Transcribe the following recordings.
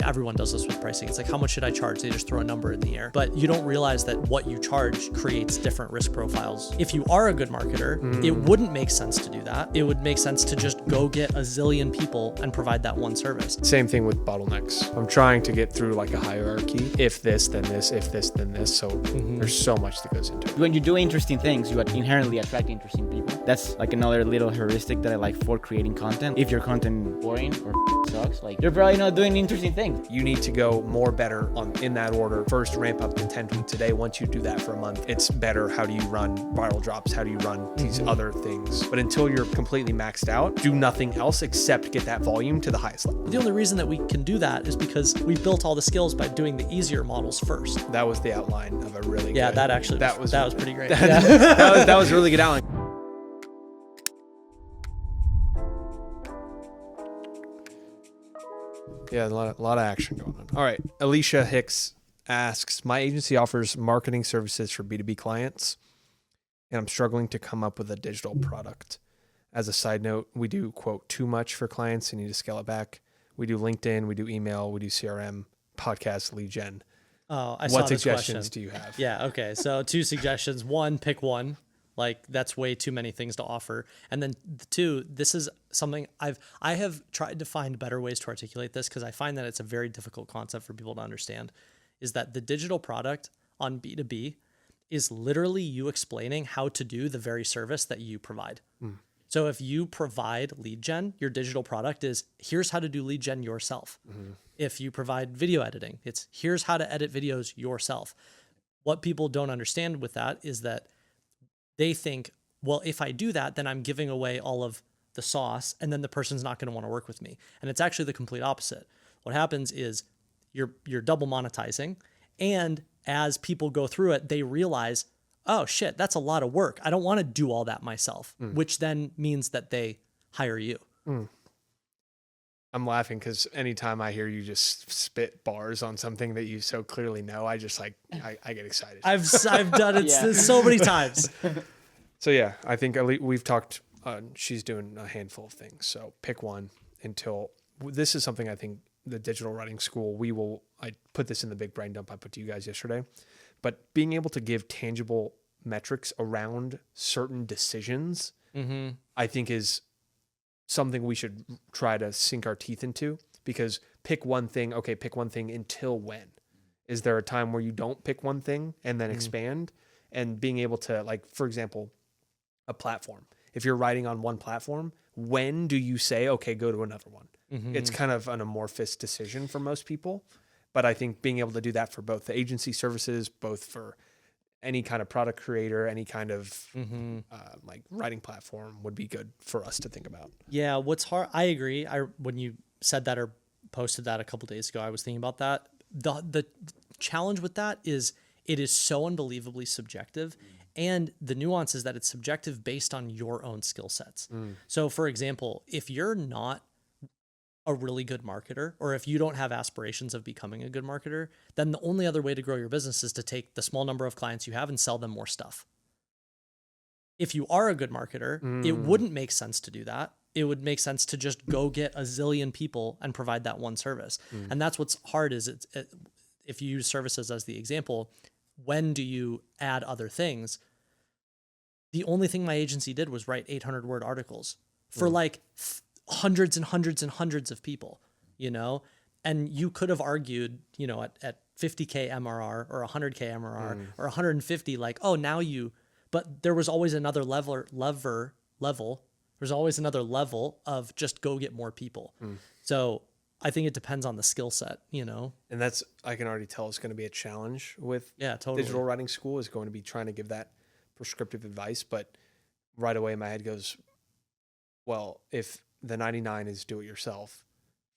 everyone does this with pricing. It's like, how much should I charge? They just throw a number in the air. But you don't realize that what you charge creates different risk profiles. If you are a good marketer, it wouldn't make sense to do that. It would make sense to just go get a zillion people and provide that one service. Same thing with bottlenecks. I'm trying to get through like a hierarchy. If this, then this, if this, then this. So there's so much that goes into it. When you do interesting things, you inherently attract interesting people. That's like another little heuristic that I like for creating content. If your content boring or sucks, like you're probably not doing interesting things. You need to go more better in that order. First, ramp up to 10 tweets a day. Once you do that for a month, it's better. How do you run viral drops? How do you run these other things? But until you're completely maxed out, do nothing else except get that volume to the highest level. The only reason that we can do that is because we built all the skills by doing the easier models first. That was the outline of a really Yeah, good, that was pretty great. that was really good outline. Yeah, a lot of action going on. All right. Alicia Hicks asks, my agency offers marketing services for B2B clients, and I'm struggling to come up with a digital product. As a side note, we do, quote, too much for clients and need to scale it back. We do LinkedIn, we do email, we do CRM, podcast, lead gen. Oh, I saw What this suggestions question. do you have? Yeah, okay. So 2 suggestions. 1, pick one. Like, that's way too many things to offer. And then 2, this is something I have tried to find better ways to articulate this, because I find that it's a very difficult concept for people to understand, is that the digital product on B2B is literally you explaining how to do the very service that you provide. So if you provide lead gen, your digital product is, here's how to do lead gen yourself. If you provide video editing, it's here's how to edit videos yourself. What people don't understand with that is that they think, well, if I do that, then I'm giving away all of the sauce, and then the person's not going to want to work with me. And it's actually the complete opposite. What happens is you're double monetizing, and as people go through it, they realize, oh shit, that's a lot of work. I don't want to do all that myself, which then means that they hire you. I'm laughing because anytime I hear you just spit bars on something that you so clearly know, I just like, I get excited. I've done it so many times. So yeah, I think we've talked, she's doing a handful of things. So pick one until this is something I think the digital writing school, I put this in the big brain dump I put to you guys yesterday, but being able to give tangible metrics around certain decisions, I think is something we should try to sink our teeth into, because pick one thing. Okay. Pick one thing until when? Is there a time where you don't pick one thing and then expand? And being able to, like, for example, a platform. If you're writing on one platform, when do you say, okay, go to another one? It's kind of an amorphous decision for most people. But I think being able to do that for both the agency services, both for any kind of product creator, any kind of like writing platform would be good for us to think about. Yeah, what's hard, I agree. When you said that or posted that a couple days ago, I was thinking about that. The challenge with that is it is so unbelievably subjective, and the nuance is that it's subjective based on your own skill sets. So for example, if you're not a really good marketer, or if you don't have aspirations of becoming a good marketer, then the only other way to grow your business is to take the small number of clients you have and sell them more stuff. If you are a good marketer, it wouldn't make sense to do that. It would make sense to just go get a zillion people and provide that one service. And that's what's hard is if you use services as the example, when do you add other things? The only thing my agency did was write 800-word articles for like hundreds and hundreds and hundreds of people, and you could have argued, at 50K MRR or 100K MRR or 150, like, oh, but there was always another level. There's always another level of just go get more people. So I think it depends on the skill set, And that's, I can already tell it's going to be a challenge with totally. Digital writing school is going to be trying to give that prescriptive advice. But right away my head goes, well, if the 99 is do it yourself,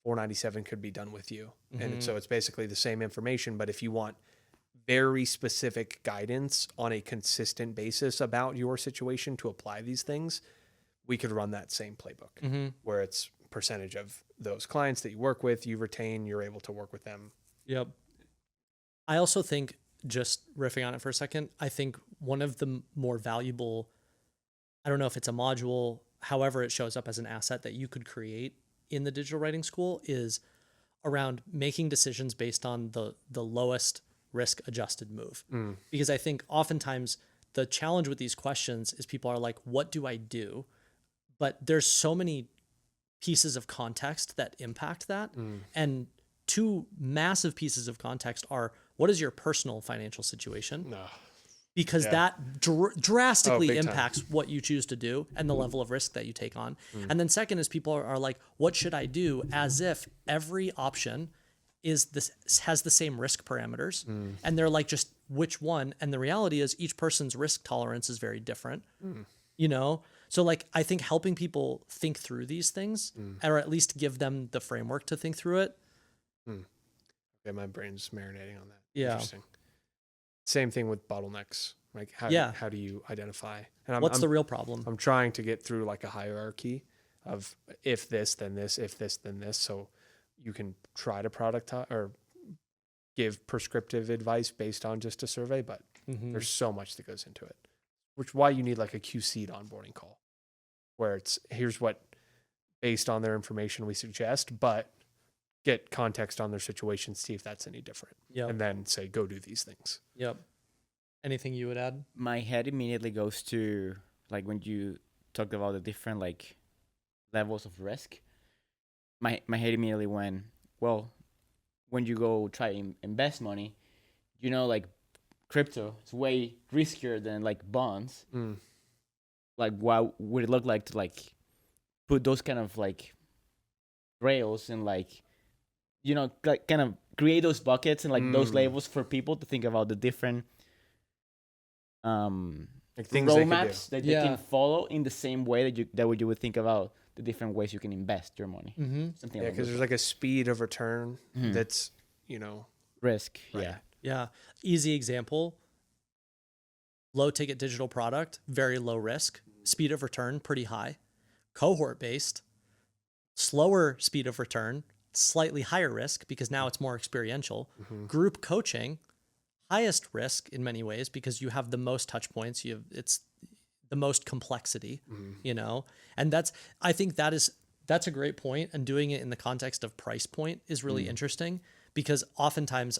497 could be done with you. And so it's basically the same information, but if you want very specific guidance on a consistent basis about your situation to apply these things, we could run that same playbook where it's percentage of those clients that you work with, you retain, you're able to work with them. Yep. I also think, just riffing on it for a second, I think one of the more valuable, I don't know if it's a module, however it shows up as an asset that you could create in the digital writing school, is around making decisions based on the lowest risk adjusted move. Because I think oftentimes the challenge with these questions is people are like, what do I do? But there's so many pieces of context that impact that. And two massive pieces of context are, what is your personal financial situation? No. Because that drastically big time. impacts what you choose to do and the level of risk that you take on. And then second is people are like, what should I do? As if every option has the same risk parameters. And they're like, just which one? And the reality is each person's risk tolerance is very different, you know? So like, I think helping people think through these things, or at least give them the framework to think through it. Okay, my brain's marinating on that. Yeah. Interesting. Same thing with bottlenecks. Like how do you identify? And What's the real problem? I'm trying to get through like a hierarchy of if this, then this, if this, then this. So you can try to productize or give prescriptive advice based on just a survey, but there's so much that goes into it, which why you need like a QC'd onboarding call where it's here's what based on their information we suggest, but get context on their situation, see if that's any different. And then say, go do these things. Anything you would add? My head immediately goes to like when you talked about the different like levels of risk. My head immediately went, well, when you go try to invest money, you know, like crypto is way riskier than like bonds. Like, why would it look like to like put those kind of like rails and like, you know, like kind of create those buckets and like those labels for people to think about the different like things roadmaps that they can follow in the same way that you would think about the different ways you can invest your money. Something like because there's like a speed of return that's, you know, risk. right. Yeah. Easy example. Low ticket digital product, very low risk. Speed of return, pretty high. Cohort based, slower speed of return, slightly higher risk because now it's more experiential. Group coaching, highest risk in many ways because you have the most touch points. It's the most complexity, you know? And I think that's a great point. And doing it in the context of price point is really interesting because oftentimes,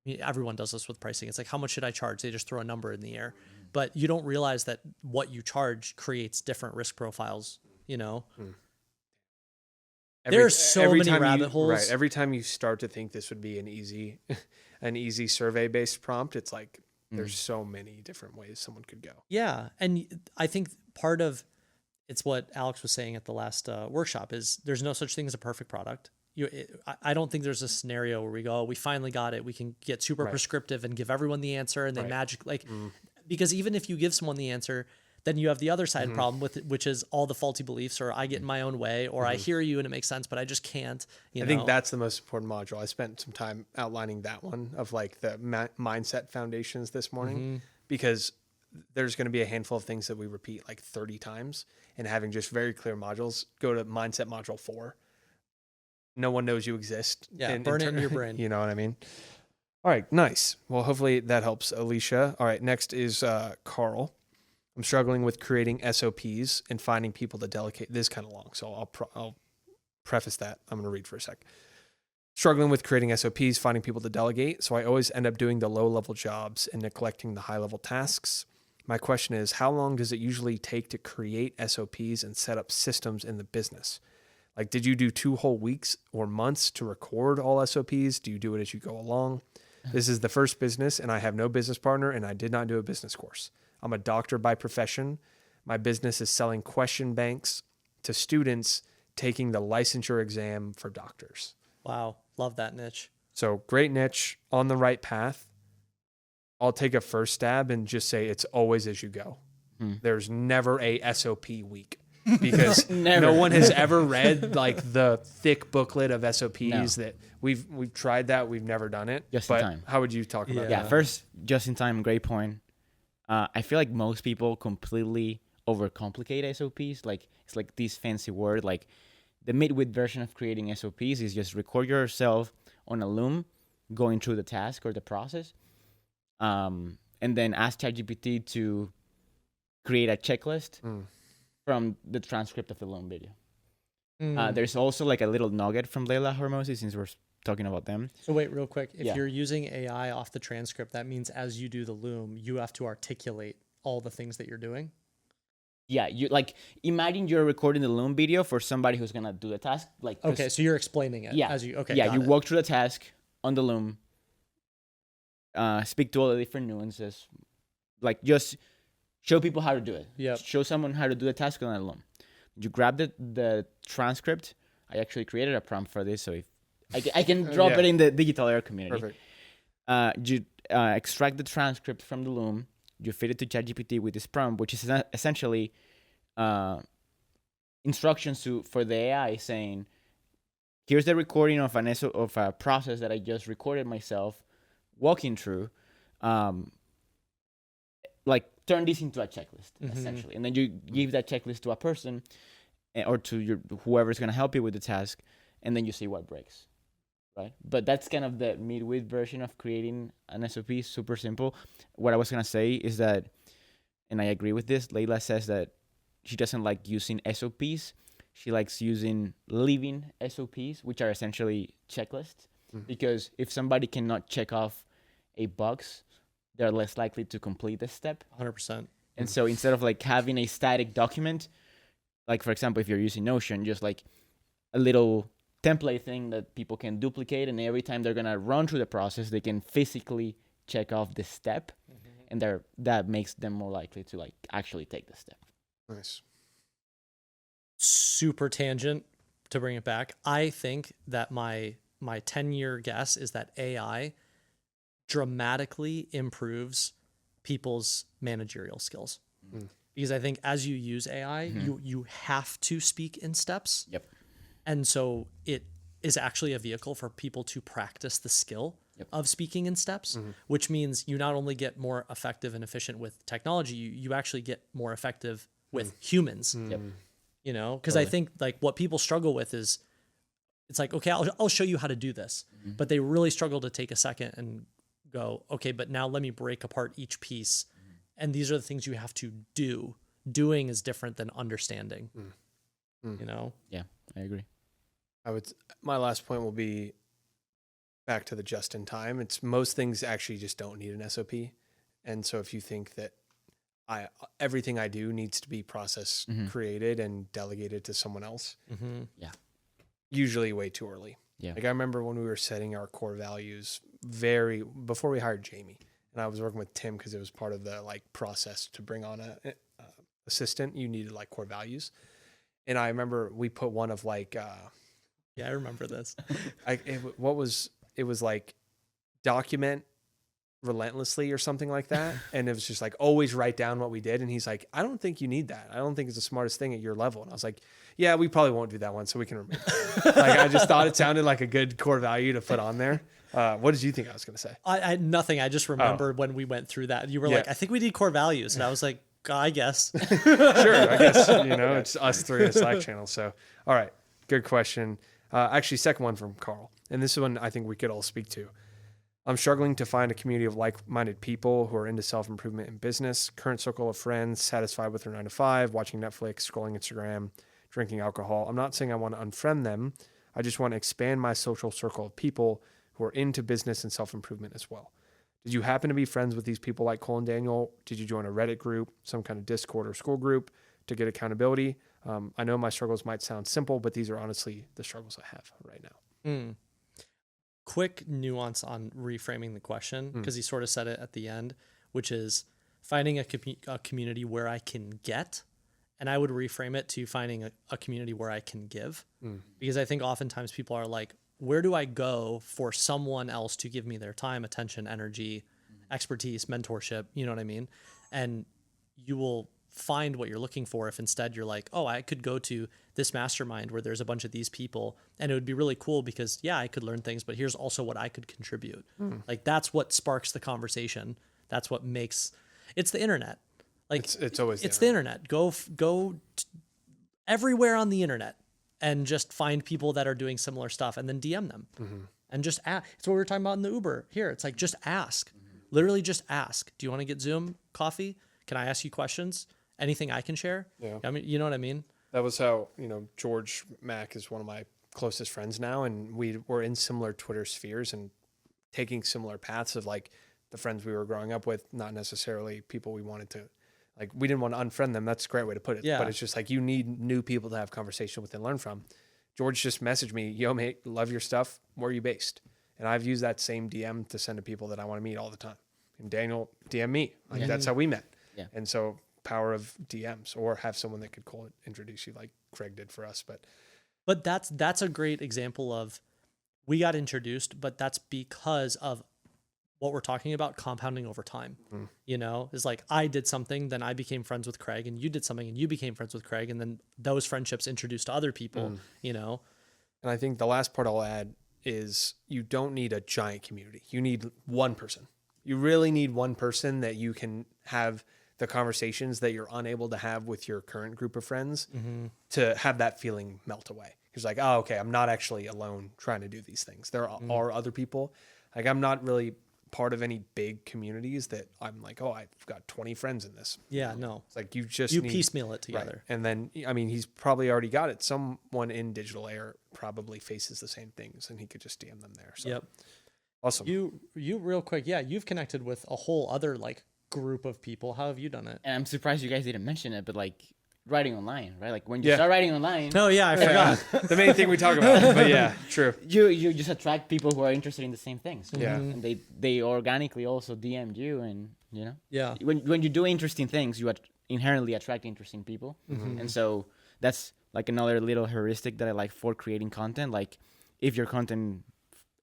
I mean, everyone does this with pricing. It's like, how much should I charge? They just throw a number in the air, but you don't realize that what you charge creates different risk profiles, you know? There's so many rabbit holes. Right. Every time you start to think this would be an easy survey based prompt, it's like there's so many different ways someone could go. Yeah. And I think part of it's what Alex was saying at the last workshop is there's no such thing as a perfect product. I don't think there's a scenario where we go, oh, we finally got it. We can get super prescriptive and give everyone the answer and they because even if you give someone the answer, then you have the other side problem with it, which is all the faulty beliefs, or I get in my own way, or I hear you and it makes sense, but I just can't. I think that's the most important module. I spent some time outlining that one of like the mindset foundations this morning, because there's going to be a handful of things that we repeat like 30 times, and having just very clear modules. Go to mindset module 4. No one knows you exist. Yeah, burn it in your brain. You know what I mean? All right, nice. Well, hopefully that helps, Alicia. All right, next is Carl. I'm struggling with creating SOPs and finding people to delegate. This is kind of long, so I'll preface that. I'm going to read for a sec. Struggling with creating SOPs, finding people to delegate, so I always end up doing the low-level jobs and neglecting the high-level tasks. My question is, how long does it usually take to create SOPs and set up systems in the business? Like, did you do 2 whole weeks or months to record all SOPs? Do you do it as you go along? This is the first business, and I have no business partner, and I did not do a business course. I'm a doctor by profession. My business is selling question banks to students taking the licensure exam for doctors. Wow. Love that niche. So great niche, on the right path. I'll take a first stab and just say it's always as you go. There's never a SOP week. Because no one has ever read like the thick booklet of SOPs that we've tried that. We've never done it. Just in time. How would you talk about that? Yeah, first, just in time, great point. I feel like most people completely overcomplicate SOPs. Like it's like this fancy word. Like the midwit version of creating SOPs is just record yourself on a Loom going through the task or the process. And then ask ChatGPT to create a checklist from the transcript of the Loom video. There's also like a little nugget from Layla Hormozy, since we're talking about them. So wait, real quick. If Yeah. you're using AI off the transcript, that means as you do the loom, you have to articulate all the things that you're doing. Yeah, you like imagine you're recording the Loom video for somebody who's gonna do the task. Like, 'cause- Okay, so you're explaining it yeah, as you. Okay, yeah, got you it. walk through the task on the Loom. Speak to all the different nuances, like just show people how to do it. Yep. Show someone how to do the task on the Loom. You grab the transcript. I actually created a prompt for this, so if I can drop Yeah. it in the Digital Air community. Perfect. You extract the transcript from the Loom. You feed it to ChatGPT with this prompt, which is essentially instructions for the AI saying, "Here's the recording of of a process that I just recorded myself walking through. Like turn this into a checklist, essentially, and then you give that checklist to a person or to whoever's going to help you with the task, and then you see what breaks." Right, but that's kind of the midweight version of creating an SOP. Super simple. What I was gonna say is that, and I agree with this, Layla says that she doesn't like using SOPs. She likes using living SOPs, which are essentially checklists. Because if somebody cannot check off a box, they're less likely to complete the step. 100%. And so instead of like having a static document, like for example, if you're using Notion, just like a little template thing that people can duplicate, and every time they're gonna run through the process, they can physically check off the step, and that makes them more likely to like actually take the step. Nice. Super tangent to bring it back. I think that my 10-year guess is that AI dramatically improves people's managerial skills. Because I think as you use AI, you have to speak in steps. Yep. And so it is actually a vehicle for people to practice the skill of speaking in steps, which means you not only get more effective and efficient with technology, you actually get more effective with humans. Yep. You know, because I think like what people struggle with is it's like, okay, I'll show you how to do this, but they really struggle to take a second and go, okay, but now let me break apart each piece. And these are the things you have to do. Doing is different than understanding, you know? Yeah, I agree. My last point will be back to the just in time. It's most things actually just don't need an SOP. And so if you think that everything I do needs to be process created and delegated to someone else, usually way too early. Yeah. Like I remember when we were setting our core values before we hired Jamie, and I was working with Tim because it was part of the like process to bring on a assistant. You needed like core values. And I remember we put one of like, Yeah, I remember this. it was like document relentlessly or something like that. And it was just like, always write down what we did. And he's like, I don't think you need that. I don't think it's the smartest thing at your level. And I was like, yeah, we probably won't do that one. So we can remove it. Like, I just thought it sounded like a good core value to put on there. What did you think I was going to say? I nothing. I just remember when we went through that, you were like, I think we need core values. And I was like, I guess. Sure. I guess, it's us three in a Slack channel. So, all right. Good question. Actually, second one from Carl. And this is one I think we could all speak to. I'm struggling to find a community of like-minded people who are into self-improvement in business. Current circle of friends, satisfied with their 9 to 5, watching Netflix, scrolling Instagram, drinking alcohol. I'm not saying I want to unfriend them. I just want to expand my social circle of people who are into business and self-improvement as well. Did you happen to be friends with these people like Cole and Daniel? Did you join a Reddit group, some kind of Discord or school group to get accountability? I know my struggles might sound simple, but these are honestly the struggles I have right now. Quick nuance on reframing the question, because he sort of said it at the end, which is finding a community where I can get, and I would reframe it to finding a community where I can give, because I think oftentimes people are like, where do I go for someone else to give me their time, attention, energy, expertise, mentorship, you know what I mean? And you will find what you're looking for if instead you're like, oh, I could go to this mastermind where there's a bunch of these people and it would be really cool because I could learn things, but here's also what I could contribute. Like that's what sparks the conversation. That's what makes it's the internet. Like it's always the internet. Go everywhere on the internet and just find people that are doing similar stuff and then DM them and just ask. It's what we were talking about in the Uber here. It's like, just ask, literally just ask. Do you want to get Zoom coffee? Can I ask you questions? Anything I can share? Yeah. I mean, you know what I mean? That was how, George Mack is one of my closest friends now, and we were in similar Twitter spheres and taking similar paths of like the friends we were growing up with, not necessarily people we wanted to, like, we didn't want to unfriend them. That's a great way to put it. Yeah. But it's just like, you need new people to have conversation with and learn from. George just messaged me, yo, mate, love your stuff. Where are you based? And I've used that same DM to send to people that I want to meet all the time. And Daniel DM me. Like, that's how we met. Yeah. And so power of DMs, or have someone that could introduce you like Craig did for us. But that's a great example of, we got introduced, but that's because of what we're talking about, compounding over time. It's like, I did something, then I became friends with Craig, and you did something and you became friends with Craig, and then those friendships introduced to other people. And I think the last part I'll add is, you don't need a giant community. You need one person. You really need one person that you can have the conversations that you're unable to have with your current group of friends, to have that feeling melt away. It's like, oh, okay, I'm not actually alone trying to do these things. There are other people. Like, I'm not really part of any big communities that I'm like, oh, I've got 20 friends in this. Yeah, no. It's like, you just need, piecemeal it together. Right. And then, I mean, he's probably already got it. Someone in Digital Air probably faces the same things, and he could just DM them there. So. Yep. Awesome. You real quick, you've connected with a whole other like group of people. How have you done it? And I'm surprised you guys didn't mention it, but like writing online, right? Like when you start writing online, Oh yeah, I forgot. The main thing we talk about. But yeah, true. you just attract people who are interested in the same things. Yeah. And they organically also DM'd you, and Yeah. when you do interesting things, you inherently attract interesting people. And so that's like another little heuristic that I like for creating content. Like, if your content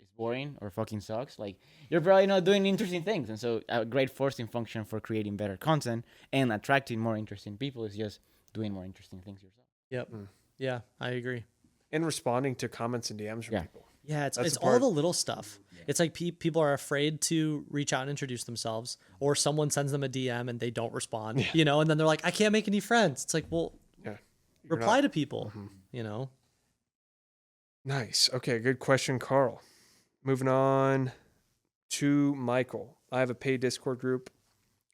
is boring or fucking sucks, like, you're probably not doing interesting things. And so a great forcing function for creating better content and attracting more interesting people is just doing more interesting things yourself. Yep. Yeah, I agree. And responding to comments and DMs from people. Yeah, it's That's the all part. the little stuff. It's like people are afraid to reach out and introduce themselves, or someone sends them a DM and they don't respond, and then they're like, I can't make any friends. It's like, well, reply to people, Nice. Okay, good question, Carl. Moving on to Michael. I have a paid Discord group.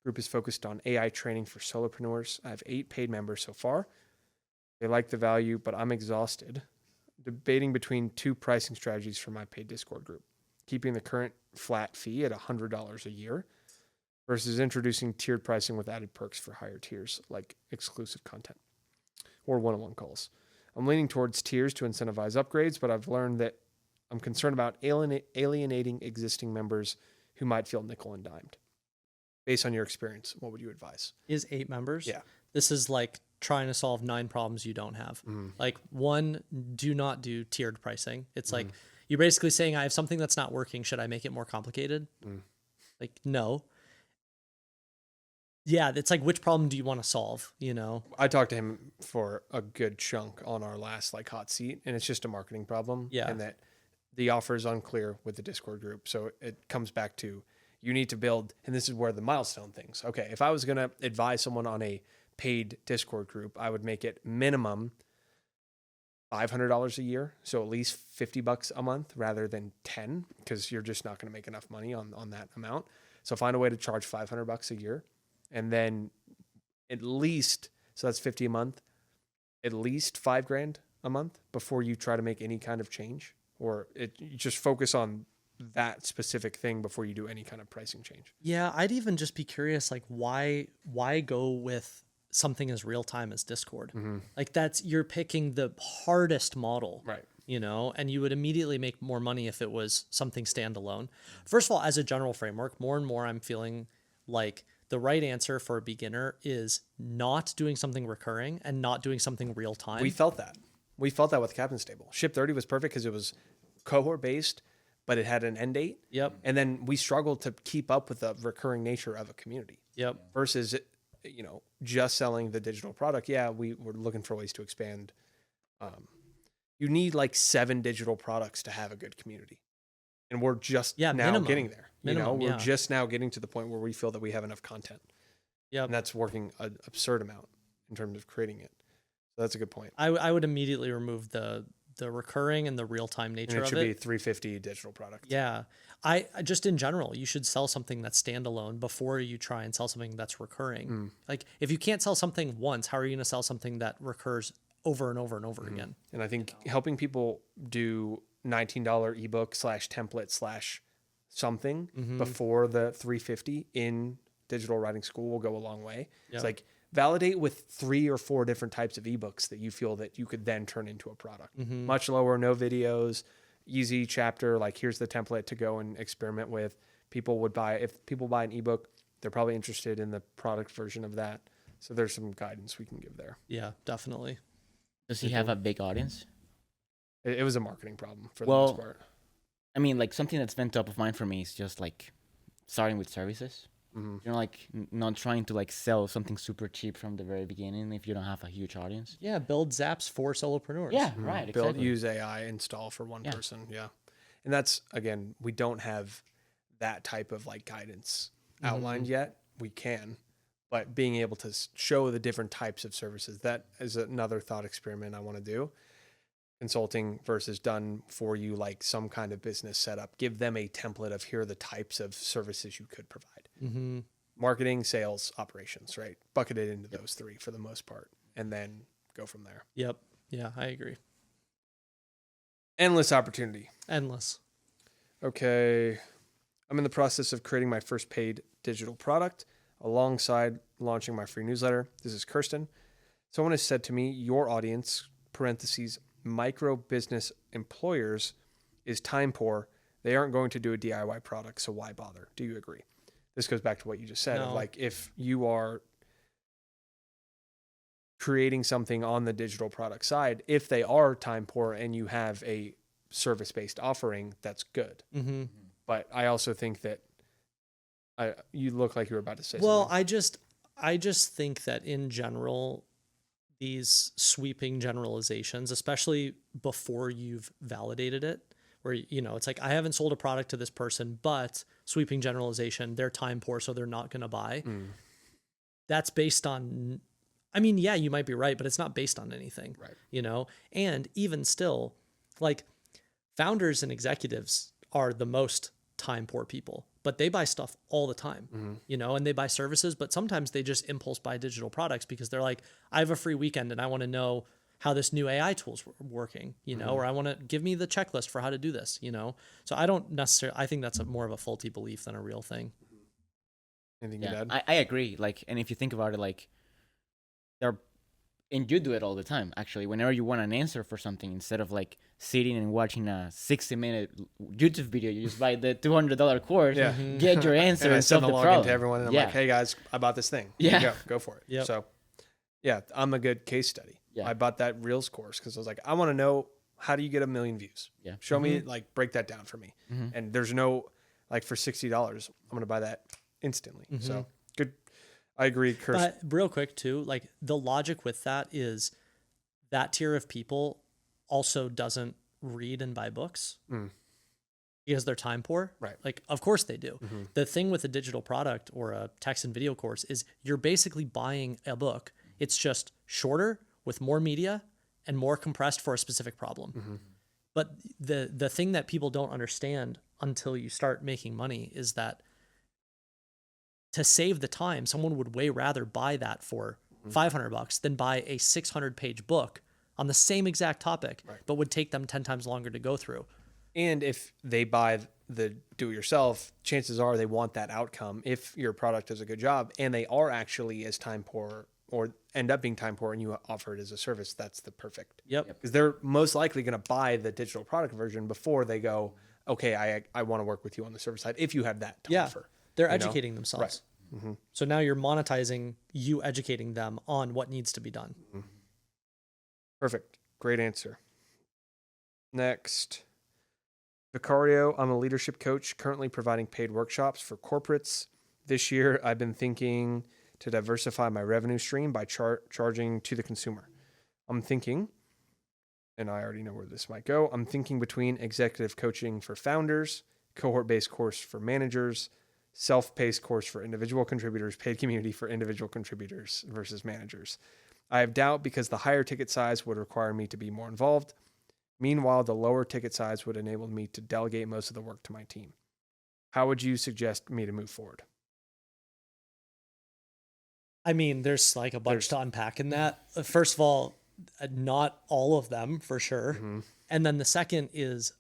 Group is focused on AI training for solopreneurs. I have 8 paid members so far. They like the value, but I'm exhausted. Debating between 2 pricing strategies for my paid Discord group. Keeping the current flat fee at $100 a year versus introducing tiered pricing with added perks for higher tiers, like exclusive content or one-on-one calls. I'm leaning towards tiers to incentivize upgrades, but I've learned that I'm concerned about alienating existing members who might feel nickel and dimed. Based on your experience, what would you advise? Is 8 members. Yeah. This is like trying to solve 9 problems you don't have. Like, 1, do not do tiered pricing. It's like, you're basically saying, I have something that's not working. Should I make it more complicated? Like, no. Yeah, it's like, which problem do you want to solve? I talked to him for a good chunk on our last hot seat, and it's just a marketing problem. Yeah. And that the offer is unclear with the Discord group. So it comes back to, you need to build, and this is where the milestone things. Okay, if I was going to advise someone on a paid Discord group, I would make it minimum $500 a year. So at least $50 a month rather than 10, because you're just not going to make enough money on that amount. So find a way to charge $500 a year. And then at least, so that's 50 a month, at least $5,000 a month before you try to make any kind of change, or you just focus on that specific thing before you do any kind of pricing change. Yeah, I'd even just be curious, like, why go with something as real time as Discord? Like, you're picking the hardest model, Right. And you would immediately make more money if it was something standalone. First of all, as a general framework, more and more I'm feeling like the right answer for a beginner is not doing something recurring and not doing something real time. We felt that. We felt that with Captain Stable. Ship 30 was perfect because it was cohort based, but it had an end date. Yep. And then we struggled to keep up with the recurring nature of a community. Yep. Versus, just selling the digital product. Yeah, we were looking for ways to expand. You need 7 digital products to have a good community. And we're just now minimum. getting there. Minimum, We're just now getting to the point where we feel that we have enough content. Yep. And that's working an absurd amount in terms of creating it. So that's a good point. I would immediately remove the recurring and the real time nature And it of should it. be 350 digital products. Yeah. I just, in general, you should sell something that's standalone before you try and sell something that's recurring. Like, if you can't sell something once, how are you going to sell something that recurs over and over and over again. And I think helping people do $19 ebook /template /something before the $350 in digital writing school will go a long way. Yep. It's like validate with 3 or 4 different types of ebooks that you feel that you could then turn into a product. Much lower, no videos, easy chapter. Like here's the template to go and experiment with. If people buy an ebook, they're probably interested in the product version of that. So there's some guidance we can give there. Yeah, definitely. Does he have a big audience? It was a marketing problem for the most part. I mean, like something that's been top of mind for me is just like starting with services. You know, like not trying to like sell something super cheap from the very beginning if you don't have a huge audience. Yeah, build Zaps for solopreneurs. Yeah, right. Build, Exactly. use AI, install for one person. Yeah. And that's, again, we don't have that type of like guidance outlined yet. We can, but being able to show the different types of services, that is another thought experiment I want to do. Consulting versus done for you, like some kind of business setup. Give them a template of here are the types of services you could provide. Marketing, sales, operations, right? Bucket it into those 3 for the most part, and then go from there. Yep. Yeah, I agree. Endless opportunity. Endless. Okay. I'm in the process of creating my first paid digital product alongside launching my free newsletter. This is Kirsten. Someone has said to me, your audience, parentheses, micro business employers, is time poor. They aren't going to do a DIY product, so why bother? Do you agree? This goes back to what you just said. No. Of like, if you are creating something on the digital product side, if they are time poor and you have a service-based offering, that's good. But I also think that you look like you were about to say Well, something. I just think that in general, these sweeping generalizations, especially before you've validated it, where, you know, it's like, I haven't sold a product to this person, but sweeping generalization, they're time poor, so they're not going to buy. That's based on, I mean, yeah, you might be right, but it's not based on anything, Right. you know? And even still, like, founders and executives are the most time poor people, but they buy stuff all the time, you know, and they buy services, but sometimes they just impulse buy digital products because they're like, I have a free weekend and I want to know how this new AI tool's working, you know, or I want to give me the checklist for how to do this, you know? So I don't necessarily, I think that's more of a faulty belief than a real thing. Anything you Yeah, add? I agree. Like, and if you think about it, like, and you do it all the time, actually. Whenever you want an answer for something, instead of like sitting and watching a 60-minute YouTube video, you just buy the $200 course, get your answer, and I and solve send the the login problem to everyone, and I'm like, hey guys, I bought this thing. Here you go for it. Yep. So, yeah, I'm a good case study. Yeah. I bought that Reels course because I was like, I want to know, how do you get 1 million views? Yeah. Show me, like, break that down for me. And there's no, like, for $60, I'm going to buy that instantly. So, good. I agree, Kirsten. But real quick too, like the logic with that is that tier of people also doesn't read and buy books because they're time poor. Right. Like, of course they do. The thing with a digital product or a text and video course is you're basically buying a book. It's just shorter with more media and more compressed for a specific problem. But the thing that people don't understand until you start making money is that to save the time, someone would way rather buy that for $500 than buy a 600-page book on the same exact topic, but would take them 10 times longer to go through. And if they buy the do-it-yourself, chances are they want that outcome. If your product does a good job and they are actually as time poor or end up being time poor and you offer it as a service, that's the perfect. Yep. Because they're most likely going to buy the digital product version before they go, okay, I want to work with you on the service side if you have that to offer. They're you know? educating themselves. Right. So now you're monetizing you educating them on what needs to be done. Perfect. Great answer. Next. Vicario, I'm a leadership coach currently providing paid workshops for corporates. This year, I've been thinking to diversify my revenue stream by charging to the consumer. I'm thinking, and I already know where this might go, I'm thinking between executive coaching for founders, cohort-based course for managers, self-paced course for individual contributors, paid community for individual contributors versus managers. I have doubt because the higher ticket size would require me to be more involved. Meanwhile, the lower ticket size would enable me to delegate most of the work to my team. How would you suggest me to move forward? I mean, there's like a bunch to unpack in that. First of all, not all of them for sure. And then the second is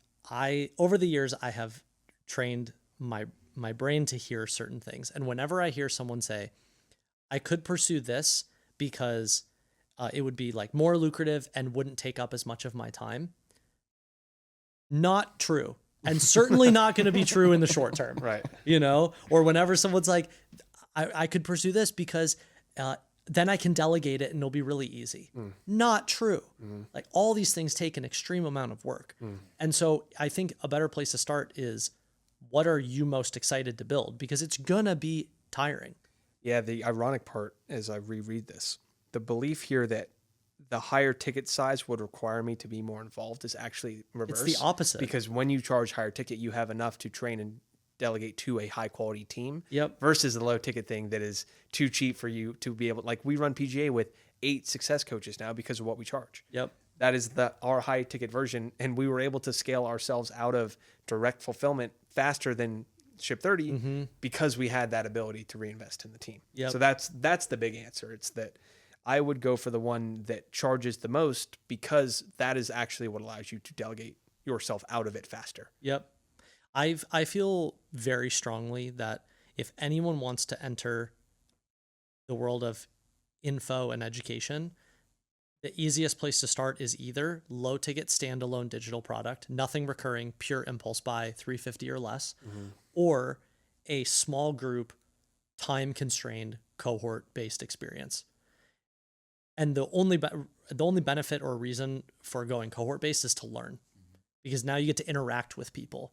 over the years, I have trained my brain to hear certain things. And whenever I hear someone say, I could pursue this because it would be like more lucrative and wouldn't take up as much of my time. Not true. And certainly not going to be true in the short term. Right. You know, or whenever someone's like, I could pursue this because then I can delegate it and it'll be really easy. Not true. Like all these things take an extreme amount of work. And so I think a better place to start is, what are you most excited to build? Because it's going to be tiring. Yeah, the ironic part as I reread this, the belief here that the higher ticket size would require me to be more involved is actually reverse. It's the opposite. Because when you charge higher ticket, you have enough to train and delegate to a high quality team. Yep. Versus the low ticket thing that is too cheap for you to be able, like we run PGA with 8 success coaches now because of what we charge. Yep. That is our high ticket version. And we were able to scale ourselves out of direct fulfillment faster than Ship 30 because we had that ability to reinvest in the team. Yep. So that's the big answer. It's that I would go for the one that charges the most because that is actually what allows you to delegate yourself out of it faster. Yep. I feel very strongly that if anyone wants to enter the world of info and education, the easiest place to start is either low ticket standalone digital product, nothing recurring, pure impulse buy, 350 or less, or a small group, time constrained, cohort based experience. And the only benefit or reason for going cohort based is to learn, because now you get to interact with people.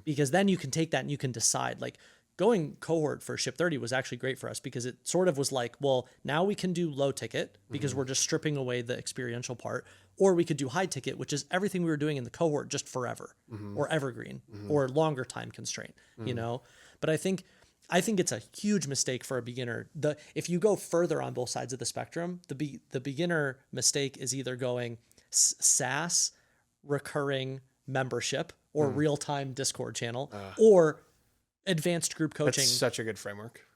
Because then you can take that and you can decide. Like going cohort for Ship 30 was actually great for us because it sort of was like, well, now we can do low ticket because we're just stripping away the experiential part, or we could do high ticket, which is everything we were doing in the cohort just forever or evergreen or longer time constraint, you know? But I think it's a huge mistake for a beginner. If you go further on both sides of the spectrum, the beginner mistake is either going SaaS, recurring membership, or real-time Discord channel, or advanced group coaching. That's such a good framework.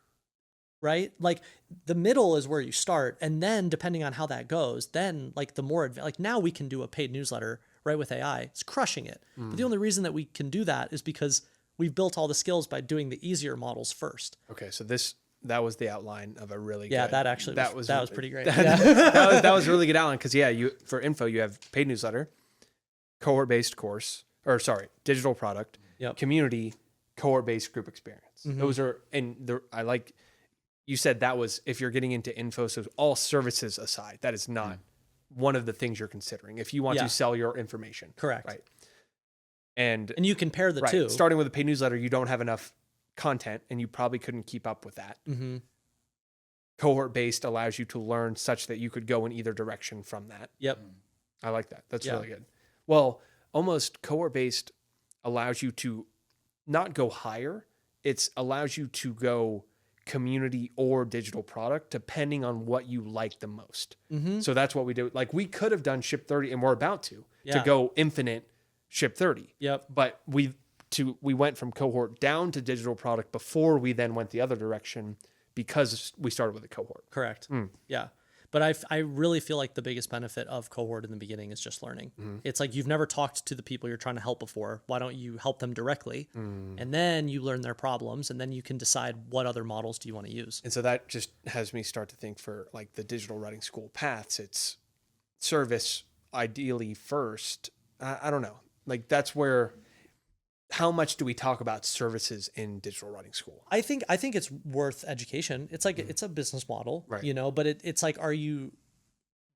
Right? Like the middle is where you start. And then depending on how that goes, then like the more, like now we can do a paid newsletter right with AI. It's crushing it. But the only reason that we can do that is because we've built all the skills by doing the easier models first. Okay. So that was the outline of a really Yeah, good, that actually was pretty great. that was really good outline. Cause for info, you have paid newsletter, cohort based course, digital product, community, cohort-based group experience. Those are, I like, you said that was, if you're getting into info, so all services aside, that is not one of the things you're considering if you want to sell your information. Correct. Right. And you compare the two. Starting with a paid newsletter, you don't have enough content and you probably couldn't keep up with that. Cohort-based allows you to learn such that you could go in either direction from that. Yep. I like that. That's really good. Well, almost cohort-based allows you to not go higher. It allows you to go community or digital product depending on what you like the most. So that's what we do. Like we could have done Ship 30 and we're about to go infinite Ship 30. Yep. But we went from cohort down to digital product before we then went the other direction because we started with a cohort. Correct. Yeah. But I really feel like the biggest benefit of cohort in the beginning is just learning. It's like you've never talked to the people you're trying to help before. Why don't you help them directly? And then you learn their problems, and then you can decide what other models do you want to use. And so that just has me start to think for like the digital writing school paths, it's service ideally first. I don't know. Like that's where, how much do we talk about services in digital writing school? I think it's worth education. It's like it's a business model, right. You know, but it's like,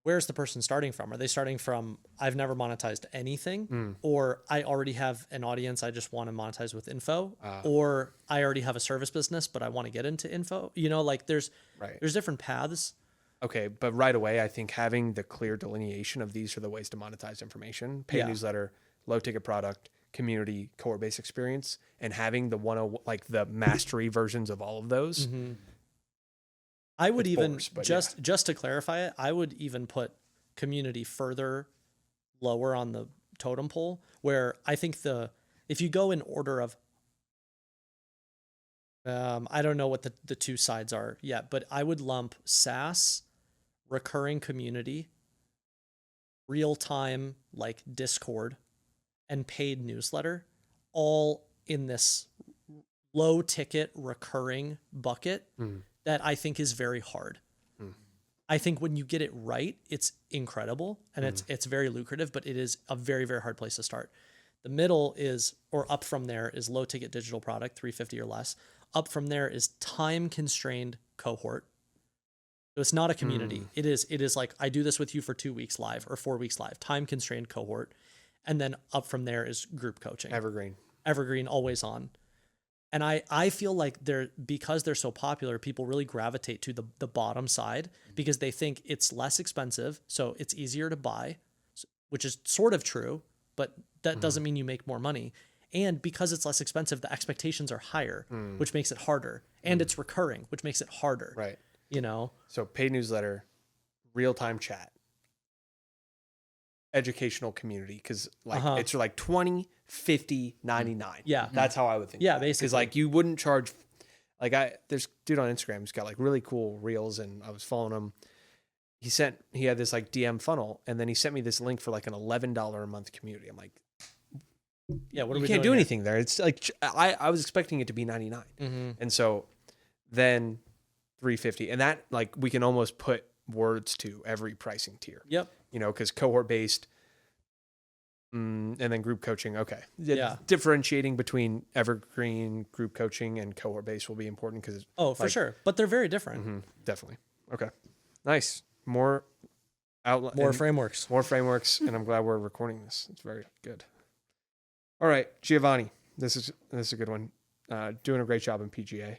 where's the person starting from? Are they starting from, I've never monetized anything, or I already have an audience, I just want to monetize with info, or I already have a service business, but I want to get into info, you know, like there's different paths. Okay. But right away, I think having the clear delineation of these are the ways to monetize information, paid newsletter, low ticket product, community, cohort-based experience, and having the mastery versions of all of those. I would just to clarify it, I would even put community further lower on the totem pole, where I think if you go in order of, I don't know what the two sides are yet, but I would lump SaaS, recurring community, real time like Discord, and paid newsletter all in this low ticket recurring bucket that I think is very hard. I think when you get it right, it's incredible and it's very lucrative, but it is a very, very hard place to start. The middle is, or up from there, is low ticket digital product, 350 or less. Up from there is time constrained cohort. So it's not a community. It is like, I do this with you for 2 weeks live or 4 weeks live, time constrained cohort. And then up from there is group coaching. Evergreen, always on. And I feel like because they're so popular, people really gravitate to the bottom side because they think it's less expensive. So it's easier to buy, which is sort of true, but that doesn't mean you make more money. And because it's less expensive, the expectations are higher, which makes it harder. And it's recurring, which makes it harder. Right. You know? So paid newsletter, real-time chat, educational community, because like it's like 20, 50, 99. Yeah. That's how I would think. Yeah, basically. Because like you wouldn't charge, like there's dude on Instagram who's got like really cool reels, and I was following him. He had this like DM funnel, and then he sent me this link for like an $11 a month community. I'm like, yeah, what are you we can't doing do anything there. It's like I was expecting it to be 99, and so then 350, and that like we can almost put words to every pricing tier. Yep. You know, because cohort based, and then group coaching. Okay, Yeah. Differentiating between evergreen, group coaching, and cohort based will be important because For sure, but they're very different. Definitely. Okay, nice. More Frameworks. More frameworks, and I'm glad we're recording this. It's very good. All right, Giovanni, this is a good one. Doing a great job in PGA.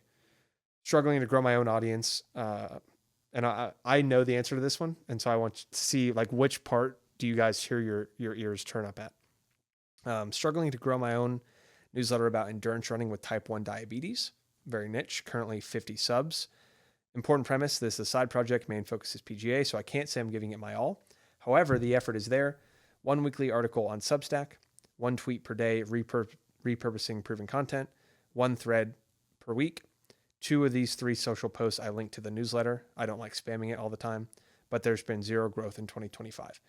Struggling to grow my own audience, and I know the answer to this one, and so I want to see like which part do you guys hear your ears turn up at? Struggling to grow my own newsletter about endurance running with type 1 diabetes. Very niche. Currently 50 subs. Important premise: this is a side project. Main focus is PGA, so I can't say I'm giving it my all. However, the effort is there. 1 weekly article on Substack. 1 tweet per day, repurposing proven content. 1 thread per week. 2 of these 3 social posts I link to the newsletter. I don't like spamming it all the time, but there's been 0 growth in 2025.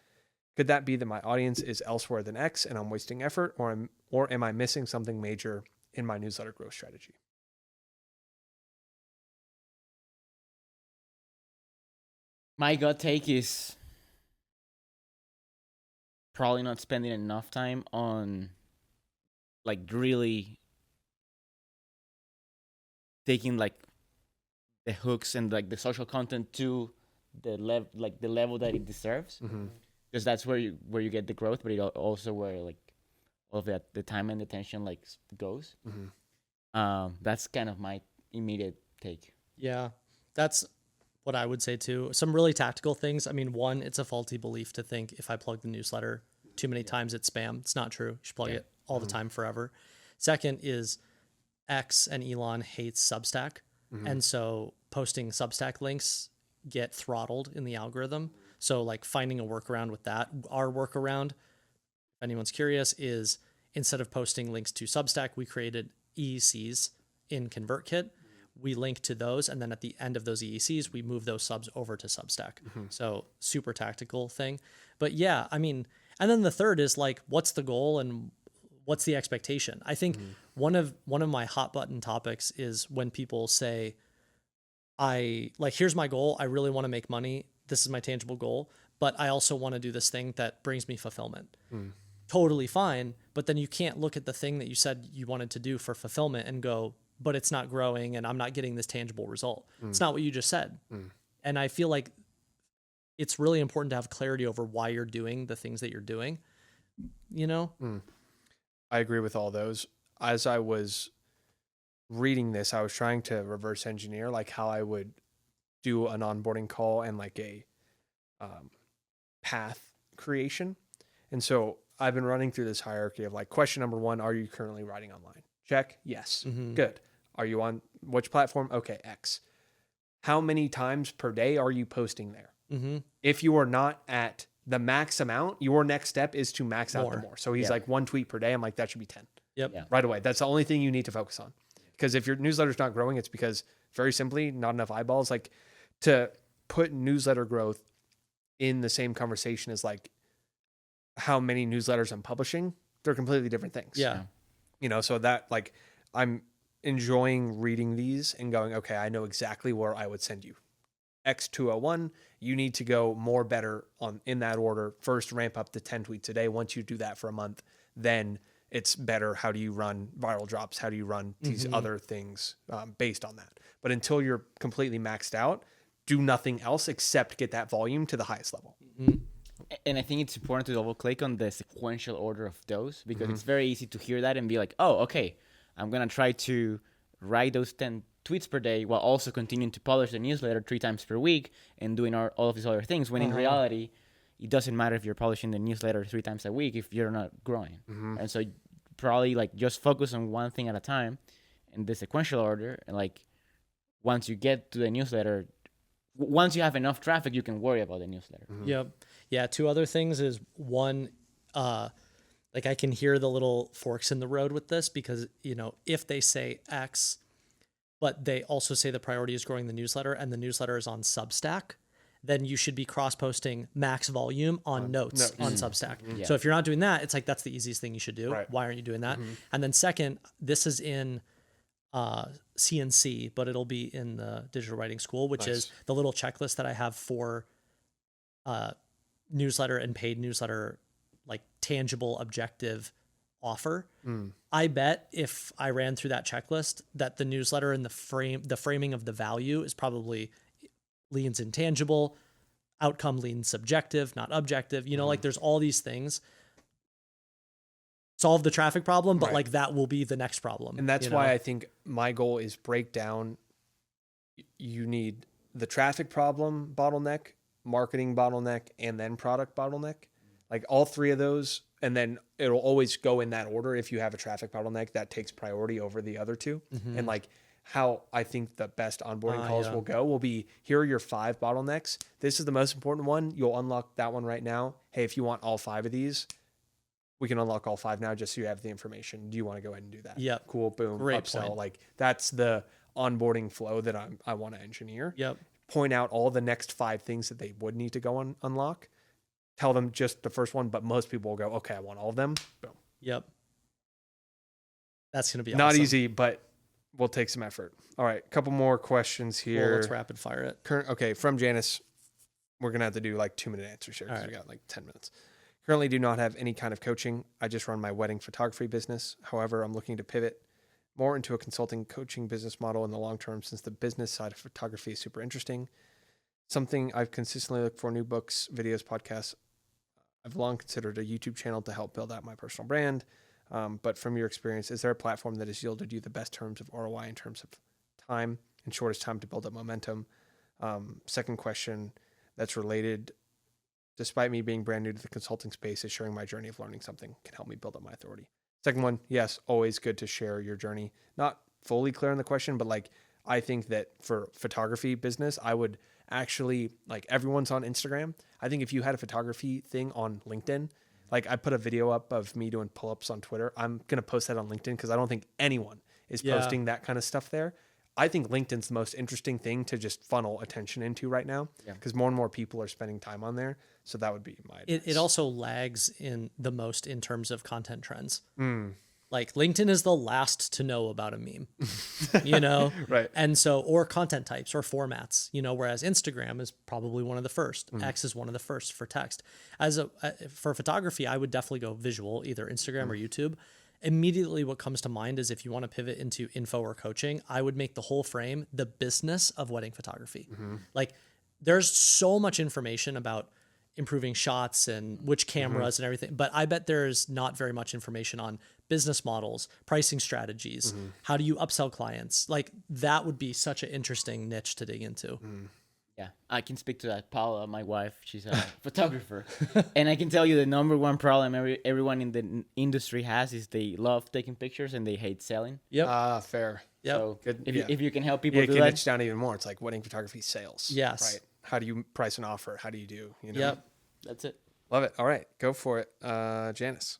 Could that be that my audience is elsewhere than X and I'm wasting effort, or am I missing something major in my newsletter growth strategy? My gut take is probably not spending enough time on like really taking like the hooks and like the social content to the level that it deserves, because that's where you get the growth, but it also where like all of that the time and attention like goes. That's kind of my immediate take. Yeah, that's what I would say too. Some really tactical things. I mean, one, it's a faulty belief to think if I plug the newsletter too many times it's spam. It's not true. You should plug it all the time forever. Second is X and Elon hates Substack. And so posting Substack links get throttled in the algorithm. So like finding a workaround with that. Our workaround, if anyone's curious, is instead of posting links to Substack, we created EECs in ConvertKit. We link to those, and then at the end of those EECs, we move those subs over to Substack. So super tactical thing. But yeah, I mean, and then the third is like, what's the goal and what's the expectation? I think one of my hot button topics is when people say, here's my goal. I really want to make money. This is my tangible goal, but I also want to do this thing that brings me fulfillment. Totally fine. But then you can't look at the thing that you said you wanted to do for fulfillment and go, but it's not growing and I'm not getting this tangible result. It's not what you just said. And I feel like it's really important to have clarity over why you're doing the things that you're doing, you know? I agree with all those. As I was reading this, I was trying to reverse engineer like how I would do an onboarding call and like a path creation. And so I've been running through this hierarchy of like question number 1, are you currently writing online? Check. Yes. Good. Are you on which platform? Okay. X. How many times per day are you posting there? If you are not at the max amount, your next step is to max out the more. So he's like 1 tweet per day. I'm like, that should be 10. Right away. That's the only thing you need to focus on. Because if your newsletter's not growing, it's because very simply not enough eyeballs. Like to put newsletter growth in the same conversation as like how many newsletters I'm publishing. They're completely different things. Yeah. You know, so that like I'm enjoying reading these and going, okay, I know exactly where I would send you. X201, you need to go more better on in that order. First, ramp up to 10 tweets a day. Once you do that for a month, then it's better. How do you run viral drops? How do you run these other things based on that? But until you're completely maxed out, do nothing else except get that volume to the highest level. And I think it's important to double click on the sequential order of those, because it's very easy to hear that and be like, oh, okay, I'm going to try to write those 10 tweets per day while also continuing to publish the newsletter 3 times per week and doing all of these other things, when in reality, it doesn't matter if you're publishing the newsletter 3 times a week if you're not growing. And so probably like just focus on one thing at a time in the sequential order. And like once you get to the newsletter, once you have enough traffic, you can worry about the newsletter. Yep. Yeah. 2 other things is one, like I can hear the little forks in the road with this, because, you know, if they say X, but they also say the priority is growing the newsletter and the newsletter is on Substack, then you should be cross-posting max volume on notes on Substack. Yeah. So if you're not doing that, it's like, that's the easiest thing you should do. Right. Why aren't you doing that? And then second, this is in CNC, but it'll be in the digital writing school, which is the little checklist that I have for newsletter and paid newsletter, like tangible, objective offer. I bet if I ran through that checklist, that the newsletter and the framing of the value is probably leans intangible, outcome leans subjective, not objective. You know, like there's all these things. Solve the traffic problem, but like that will be the next problem. And that's why I think my goal is break down. You need the traffic problem bottleneck, marketing bottleneck, and then product bottleneck. Like all 3 of those, and then it'll always go in that order. If you have a traffic bottleneck, that takes priority over the other 2. And like how I think the best onboarding calls will be, here are your 5 bottlenecks. This is the most important one. You'll unlock that one right now. Hey, if you want all 5 of these, we can unlock all 5 now just so you have the information. Do you want to go ahead and do that? Yep. Cool. Boom. Great Upsell. point. Like that's the onboarding flow that I want to engineer. Yep. Point out all the next 5 things that they would need to go on unlock. Tell them just the first one, but most people will go, okay, I want all of them. Boom. Yep. That's going to be Not awesome. easy, but we'll take some effort. All right. A couple more questions here. Well, let's rapid fire it. Okay. From Janice, we're going to have to do like 2-minute answers here because All right. we got like 10 minutes. Currently do not have any kind of coaching. I just run my wedding photography business. However, I'm looking to pivot more into a consulting coaching business model in the long term, since the business side of photography is super interesting. Something I've consistently looked for: new books, videos, podcasts. I've long considered a YouTube channel to help build out my personal brand. But from your experience, is there a platform that has yielded you the best terms of ROI in terms of time and shortest time to build up momentum? Second question that's related: despite me being brand new to the consulting space, is sharing my journey of learning something can help me build up my authority? Second one, yes, always good to share your journey. Not fully clear on the question, but like I think that for photography business, I would actually, like, everyone's on Instagram. I think if you had a photography thing on LinkedIn, like I put a video up of me doing pull-ups on Twitter, I'm going to post that on LinkedIn because I don't think anyone is posting that kind of stuff there. I think LinkedIn's the most interesting thing to just funnel attention into right now, because more and more people are spending time on there. So that would be my advice. It also lags in the most in terms of content trends. Like LinkedIn is the last to know about a meme, you know? Right. And so, or content types or formats, you know, whereas Instagram is probably one of the first. X is one of the first for text. For photography, I would definitely go visual, either Instagram or YouTube. Immediately what comes to mind is if you want to pivot into info or coaching, I would make the whole frame the business of wedding photography. Like there's so much information about improving shots and which cameras and everything, but I bet there's not very much information on business models, pricing strategies, how do you upsell clients? Like that would be such an interesting niche to dig into. Yeah, I can speak to that. Paula, my wife, she's a photographer. And I can tell you the number one problem everyone in the industry has is they love taking pictures and they hate selling. Yep. Fair. Yep. So Good. if you can help people It do can that, niche down even more. It's like wedding photography sales. Yes. Right. How do you price an offer? How do you do, you know? Yep. that's it. Love it. All right. Go for it. Janice.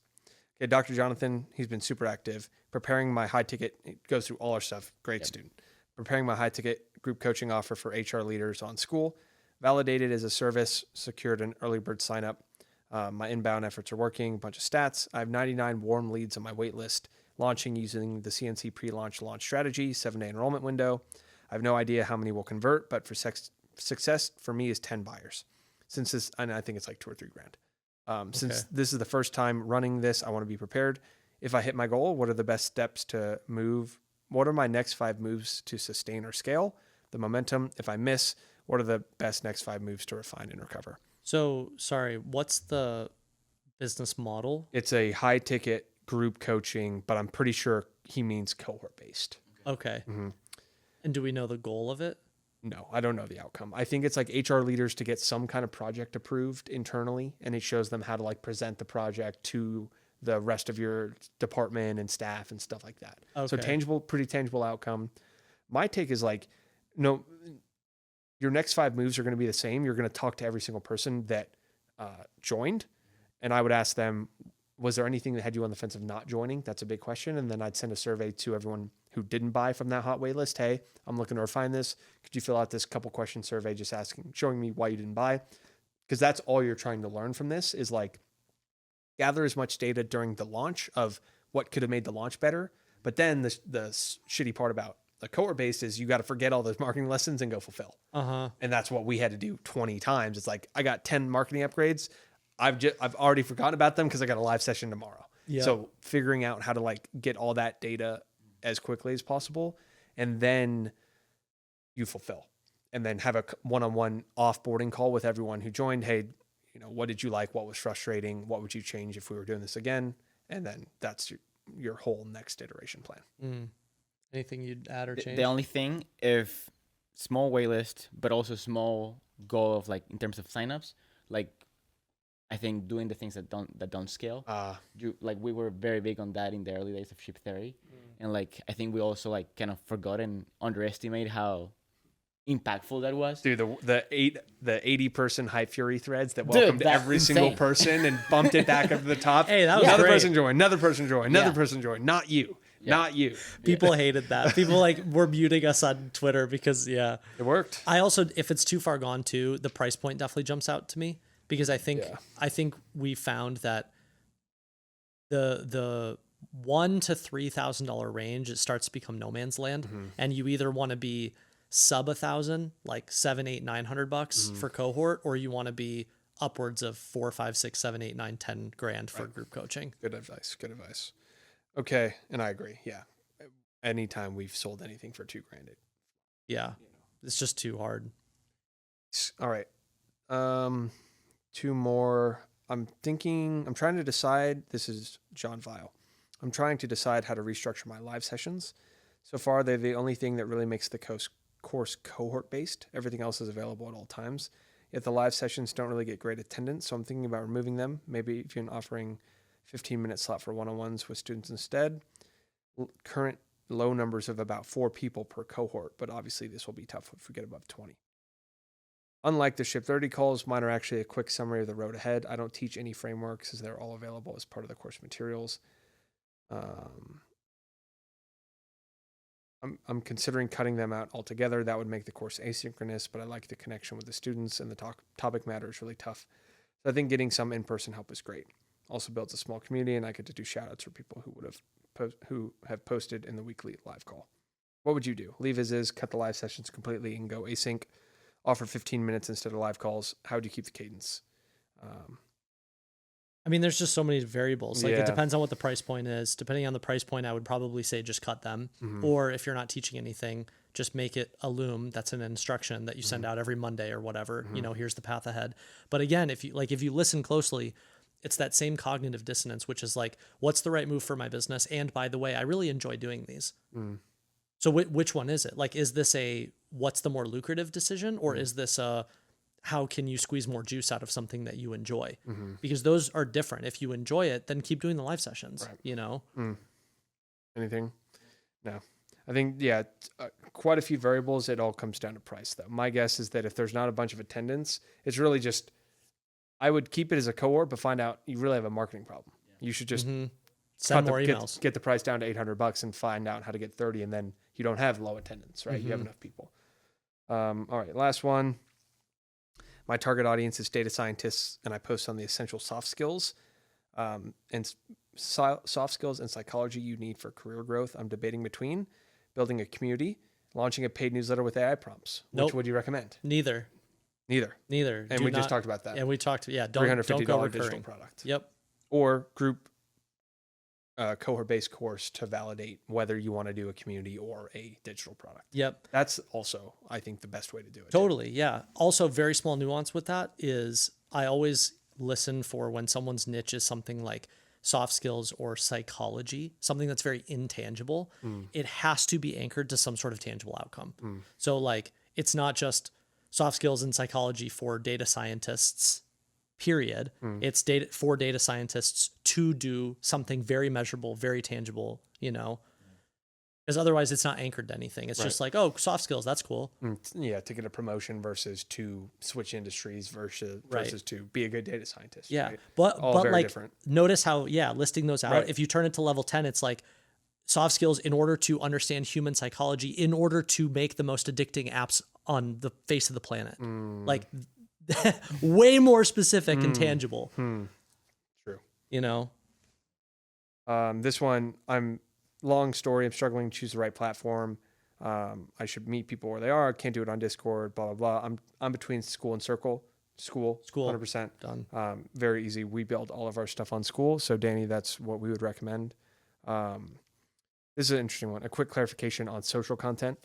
Okay. Dr. Jonathan, he's been super active. Preparing my high ticket, it goes through all our stuff. Great student. Preparing my high ticket group coaching offer for HR leaders on school. Validated as a service, secured an early bird sign up. My inbound efforts are working, a bunch of stats. I have 99 warm leads on my wait list, launching using the CNC pre-launch launch strategy, 7-day enrollment window. I have no idea how many will convert, but for success for me is 10 buyers. Since this, and I think it's like $2 or $3 grand. Since this is the first time running this, I want to be prepared. If I hit my goal, what are the best steps to move? What are my next 5 moves to sustain or scale the momentum? If I miss, what are the best next 5 moves to refine and recover? So, sorry, what's the business model? It's a high ticket group coaching, but I'm pretty sure he means cohort based. Okay. Mm-hmm. And do we know the goal of it? No, I don't know the outcome. I think it's like HR leaders to get some kind of project approved internally, and it shows them how to like present the project to the rest of your department and staff and stuff like that. So pretty tangible outcome. My take is like, no, your next 5 moves are going to be the same. You're going to talk to every single person that joined. And I would ask them, was there anything that had you on the fence of not joining? That's a big question. And then I'd send a survey to everyone who didn't buy from that hot wait list. Hey, I'm looking to refine this. Could you fill out this couple question survey just showing me why you didn't buy? Because that's all you're trying to learn from this is like gather as much data during the launch of what could have made the launch better. But then the shitty part about the cohort based is you got to forget all those marketing lessons and go fulfill. And that's what we had to do 20 times. It's like, I got 10 marketing upgrades. I've already forgotten about them because I got a live session tomorrow. Yep. So figuring out how to like get all that data as quickly as possible, and then you fulfill, and then have a one-on-one offboarding call with everyone who joined. Hey, what did you like? What was frustrating? What would you change if we were doing this again? And then that's your whole next iteration plan. Anything you'd add or change? The only thing, if small waitlist, but also small goal of like in terms of signups, like I think doing the things that don't scale. Like we were very big on that in the early days of Ship Theory, and like I think we also like kind of forgot and underestimate how impactful that was. Dude, the 80-person Hype Fury threads that welcomed every single person and bumped it back up to the top. Hey, that was another great. Person joined, another person joined, another person joined. Not you. Yeah. Not you. People hated that. People like were muting us on Twitter because it worked. I also, if it's too far gone too, the price point definitely jumps out to me because I think we found that the $1,000 to $3,000 range, it starts to become no man's land, and you either want to be sub 1,000, like $700, $800, $900 for cohort, or you want to be upwards of 4, 5, 6, 7, 8, 9, 10 grand for group coaching. Good advice. Good advice. Okay, and I agree. Yeah, anytime we've sold anything for $2,000, it's just too hard. All right, 2 more. I'm trying to decide. This is John Vile. I'm trying to decide how to restructure my live sessions. So far, they're the only thing that really makes the course cohort based. Everything else is available at all times. Yet the live sessions don't really get great attendance, so I'm thinking about removing them. Maybe if you're offering 15-minute slot for one-on-ones with students instead. Current low numbers of about 4 people per cohort, but obviously this will be tough if we get above 20. Unlike the Ship 30 calls, mine are actually a quick summary of the road ahead. I don't teach any frameworks as they're all available as part of the course materials. I'm considering cutting them out altogether. That would make the course asynchronous, but I like the connection with the students, and the topic matter is really tough. So I think getting some in-person help is great. Also builds a small community, and I get to do shout-outs for people who have posted in the weekly live call. What would you do? Leave as is, cut the live sessions completely, and go async. Offer 15 minutes instead of live calls. How would you keep the cadence? I mean, there's just so many variables. Like it depends on what the price point is. Depending on the price point, I would probably say just cut them. Or if you're not teaching anything, just make it a loom. That's an instruction that you send out every Monday or whatever. Here's the path ahead. But again, if you listen closely, it's that same cognitive dissonance, which is like, what's the right move for my business? And by the way, I really enjoy doing these. So which one is it? Like, is this what's the more lucrative decision? Or is this how can you squeeze more juice out of something that you enjoy? Because those are different. If you enjoy it, then keep doing the live sessions, Anything? No. I think, quite a few variables. It all comes down to price, though. My guess is that if there's not a bunch of attendance, it's really just, I would keep it as a cohort, but find out you really have a marketing problem. You should just send more emails. Get the price down to $800 and find out how to get 30, and then you don't have low attendance, right? You have enough people. All right, last one. My target audience is data scientists, and I post on the essential soft skills soft skills and psychology you need for career growth. I'm debating between building a community, launching a paid newsletter with AI prompts. Which Nope. would you recommend? Neither. And Do we just not- talked about that. And we talked, don't go $350 digital recurring. product. Yep. Or group cohort-based course to validate whether you want to do a community or a digital product. Yep. That's also, I think, the best way to do it. Totally. Yeah. Also, very small nuance with that is I always listen for when someone's niche is something like soft skills or psychology, something that's very intangible. It has to be anchored to some sort of tangible outcome. So like, it's not just soft skills and psychology for data scientists, period. It's for data scientists to do something very measurable, very tangible, because otherwise it's not anchored to anything. It's just like, oh, soft skills, that's cool. Yeah, to get a promotion versus to switch industries versus to be a good data scientist. Yeah. Right? But very like, different. notice how, listing those out, Right. if you turn it to level 10, it's like soft skills in order to understand human psychology, in order to make the most addicting apps on the face of the planet. Like way more specific and tangible. True. This one, long story. I'm struggling to choose the right platform. I should meet people where they are. Can't do it on Discord, blah, blah, blah. I'm between school and circle. School. 100%. Done. Very easy. We build all of our stuff on school. So Danny, that's what we would recommend. This is an interesting one. A quick clarification on social content.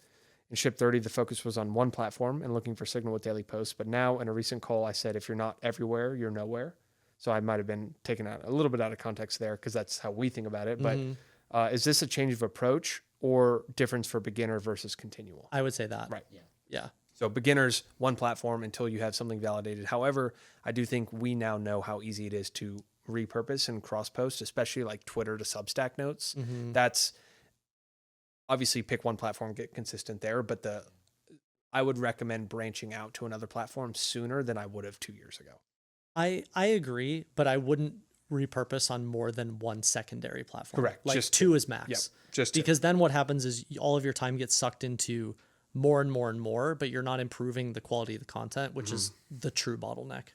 In Ship 30, the focus was on one platform and looking for signal with daily posts. But now in a recent call, I said, if you're not everywhere, you're nowhere. So I might have been taken out a little bit out of context there because that's how we think about it. But is this a change of approach or difference for beginner versus continual? I would say that. Right. Yeah. So beginners, one platform until you have something validated. However, I do think we now know how easy it is to repurpose and cross-post, especially like Twitter to Substack notes. That's obviously pick one platform, get consistent there. But I would recommend branching out to another platform sooner than I would have 2 years ago. I agree, but I wouldn't repurpose on more than one secondary platform. Correct. Like Just two is max. Yep. Just because then what happens is all of your time gets sucked into more and more and more, but you're not improving the quality of the content, which is the true bottleneck.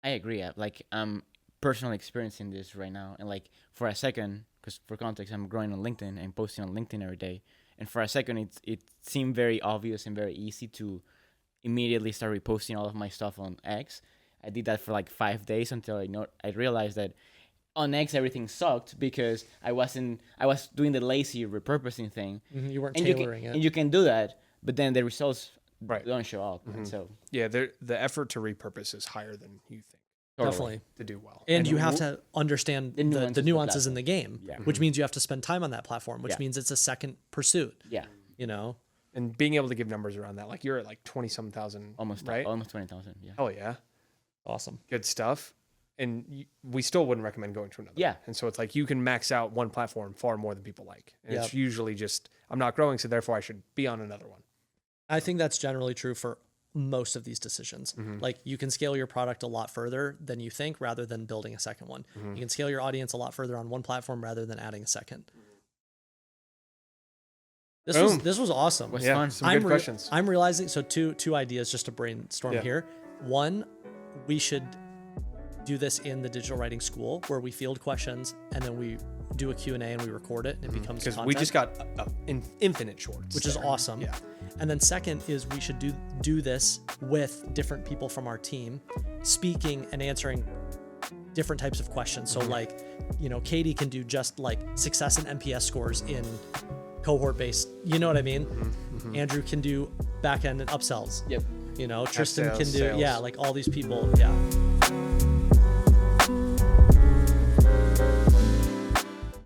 I agree. Like I'm personally experiencing this right now, and like for a second, because for context, I'm growing on LinkedIn and posting on LinkedIn every day, and for a second, it seemed very obvious and very easy to immediately start reposting all of my stuff on X. I did that for like 5 days until I realized that on X everything sucked because I was doing the lazy repurposing thing. You weren't and tailoring it. And you can do that, but then the results Right. don't show up. And so Yeah, the effort to repurpose is higher than you think Definitely. to do well. And you have to understand the nuances in the game, Yeah. which means you have to spend time on that platform, which means it's a second pursuit, yeah, And being able to give numbers around that, like you're at like 20-some thousand, almost right? almost 20,000. Yeah. Oh yeah, Awesome. good stuff. And we still wouldn't recommend going to another. Yeah. And so it's like you can max out one platform far more than people like. And Yep. it's usually just I'm not growing, so therefore I should be on another one. I think that's generally true for most of these decisions. Like you can scale your product a lot further than you think rather than building a second one. You can scale your audience a lot further on one platform rather than adding a second. This was awesome. Was Yeah, fun. some good questions. I'm realizing, so two ideas just to brainstorm Yeah. here. One, we should do this in the digital writing school where we field questions and then we do a Q&A and we record it and it becomes Because content. we just got infinite shorts, which is awesome. Yeah. And then second is we should do this with different people from our team speaking and answering different types of questions. So like, Katie can do just like success and NPS scores in cohort based, you know what I mean? Andrew can do back end and upsells. Yep. Tristan Sales, can do, sales. like all these people. Yeah.